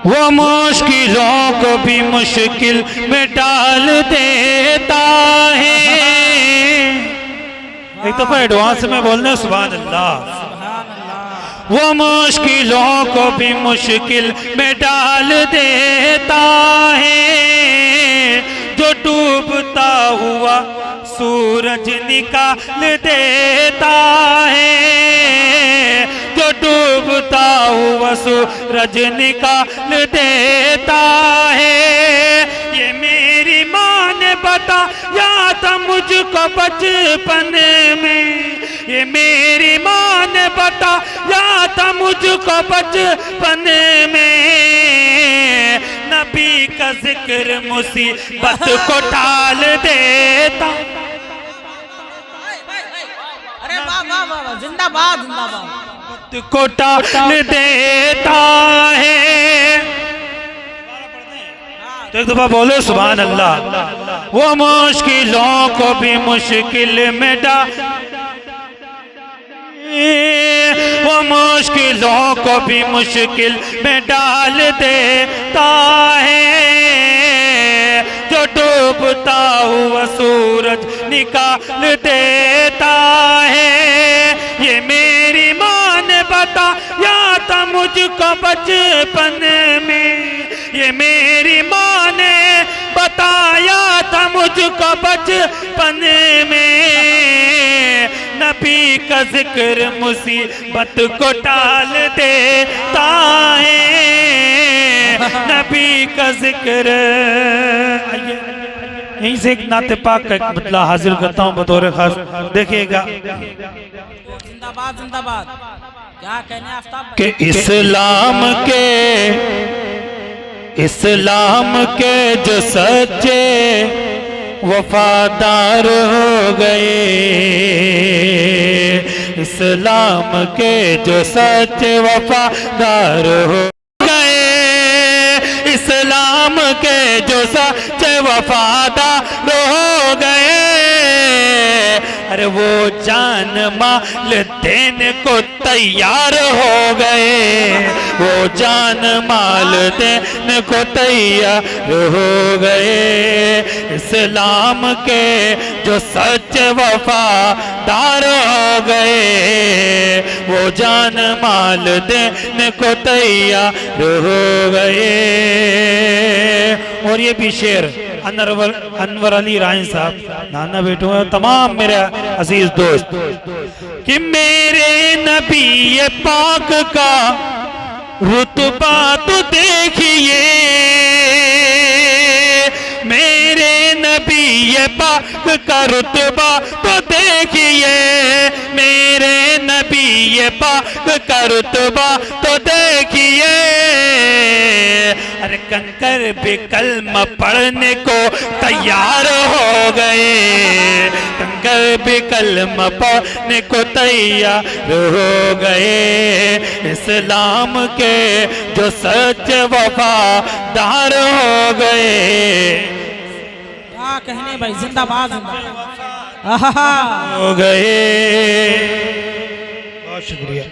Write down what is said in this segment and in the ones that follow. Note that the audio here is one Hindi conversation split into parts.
वो मुश्किलों को भी मुश्किल में डाल देता है। एक दफा एडवांस में बोलने सुभान अल्लाह। वो मुश्किलों को भी मुश्किल में डाल देता है, जो डूबता हुआ सूरज निकाल देता है, जो डूबता हुआ सूरज निकाल देता है। ये मेरी माँ ने बताया था मुझको बचपन में, ये मेरी माँ ने बताया था मुझको बचपन में, नबी का जिक्र मुसीबत को टाल देता। अरे वाह वाह वाह, जिंदाबाद जिंदाबाद, को टाल देता है। तो एक दफा बोलो सुभान अल्लाह। वो मुश्किलों को भी मुश्किल में डाल, वो मुश्किलों को भी मुश्किल में डाल देता है, जो डूबता हुआ सूरज निकाल देता है। ये मेरी माँ ने बताया था मुझको बचपन में, ये मेरी माँ ने बताया था मुझको बचपन में, नबी का जिक्र मुसीबत को टाल देता है, नबी का जिक्र। यहीं से एक नाते पाक का एक मतलब हाजिर करता हूँ बतौर खास, देखिएगा। जिंदाबाद जिंदाबाद, क्या कहने आफ्ताब कि इस्लाम के जो सच्चे वफादार हो गए, इस्लाम के जो सच्चे वफादार हो गए, इस्लाम के जो सच्चे वफादार हो गए, अरे वो जान माल देने को तैयार हो गए, वो जान माल देने को तैयार हो गए। इस्लाम के जो सच्चे वफादार हो गए, वो जान माल देने को तैयार हो गए। और ये भी शेर अनवर अली राइन साहब, नाना बेटू है, तमाम मेरे अजीज दोस्त, कि मेरे नबी पाक का रुतबा तो देखिए, मेरे नबी पाक का रुतबा तो देखिए, मेरे नबी पाक का रुतबा तो देखिए। अरे कंकर भी कलमा पढ़ने को तैयार हो गए, कंकर भी कलमा पढ़ने को तैयार हो गए। इस्लाम के जो सच वफादार हो गए, क्या कहने भाई, जिंदाबाद जिंदाबाद हो गए। बहुत शुक्रिया।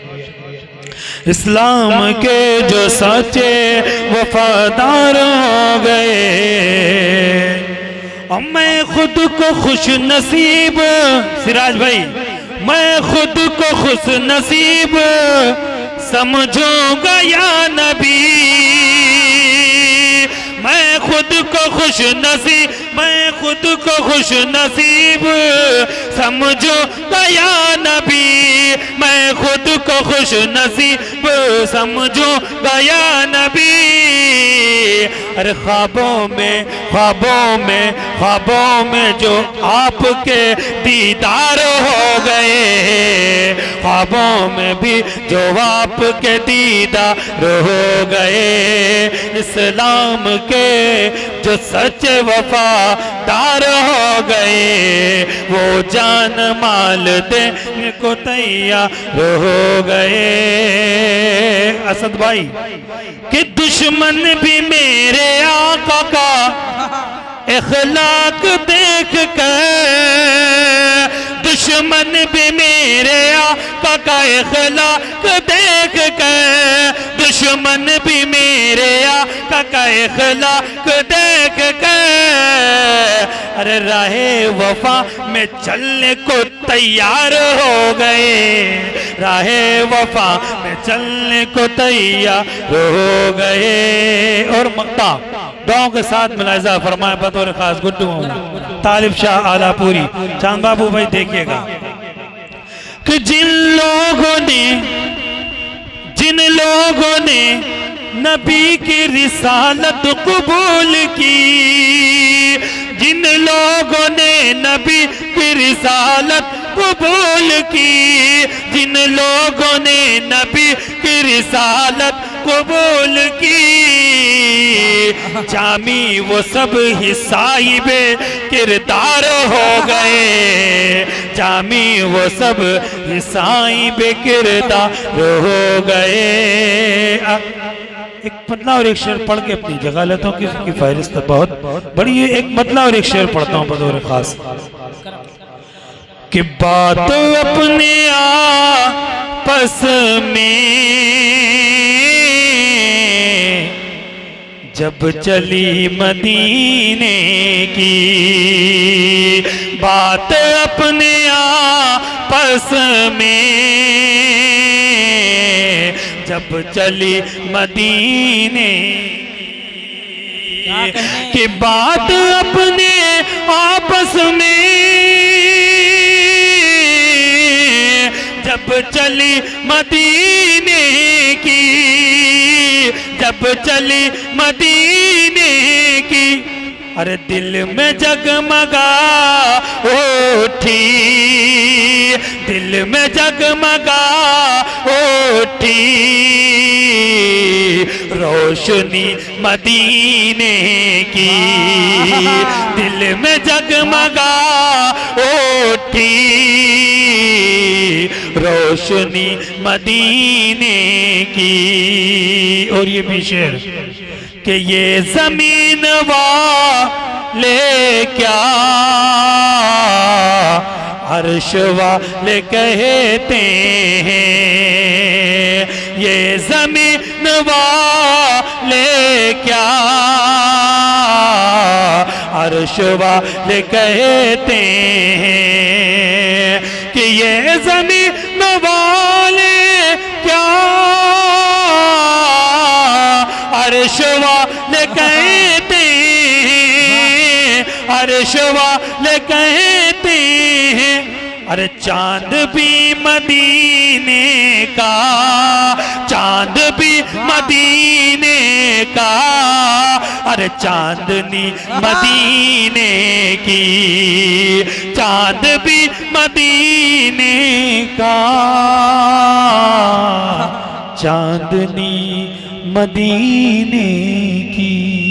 इस्लाम के जो सच्चे वफादार हो गए, और मैं खुद को खुश नसीब, सिराज भाई, मैं खुद को खुश नसीब समझूंगा या नबी, मैं खुद को खुश नसीब, मैं खुद को खुश नसीब समझूंगा या नबी, मैं खुद को खुश नसीब समझूंगा या नबी। अरे ख्वाबों में ख्वाबों में ख्वाबों में जो आपके दीदार हो गए, ख्वाबों में भी जो आपके दीदार हो गए। इस्लाम के जो सच्चे वफादार हो गए, वो जान माल देने को तैयार हो गए। असद भाई कि दुश्मन भी मेरे आका का इखलाक देख कर, दुश्मन भी मेरे आका का इखलाक देख कर, दुश्मन भी मेरे आका का इखलाक देख कर, अरे राहे वफा में चलने को तैयार हो गए, राहे वफा में चलने को तैयार हो गए। और मक्ता गाँव के साथ मुलाहिजा फरमाए बतौर खास गुड्डू तालिब शाह आलापुरी। चांद बाबू भाई देखिएगा कि जिन लोगों ने नबी की रिसालत कबूल की, जिन लोगों ने नबी की रिसालत कबूल की, जिन लोगों ने नबी की रिसालत कबूल की, जामी वो सब ही साहिबे किरदार हो गए, जामी वो सब ही साहिबे किरदार हो गए। एक मतला और एक शेर पढ़ के अपनी जगह लेता हूँ, किसकी फहरिस्त बहुत बड़ी है। एक मतला और एक शेर पढ़ता हूँ बतौर खास कि बात अपने आपस में जब चली मदीने की, बात अपने आपस में जब चली मदीने की, बात अपने आपस में जब चली मदीने की, जब चली मदीने की, अरे दिल में जगमगा उठी, दिल में जगमगा उठी रोशनी मदीने की, दिल में जगमगा उठी रोशनी मदीने की। और ये भी शेर कि ये जमीन वाले क्या अर्श वाले कहते हैं, ये जमीन वाले क्या अर्श वाले कहते हैं, कि ये जमीन वाले क्या अर्श वाले कहते हैं, अर्श वाले कहते हैं, अरे चांद भी मदीने का, चांद भी मदीने का, अरे चांदनी मदीने की, चांद भी मदीने का, चांदनी मदीने की।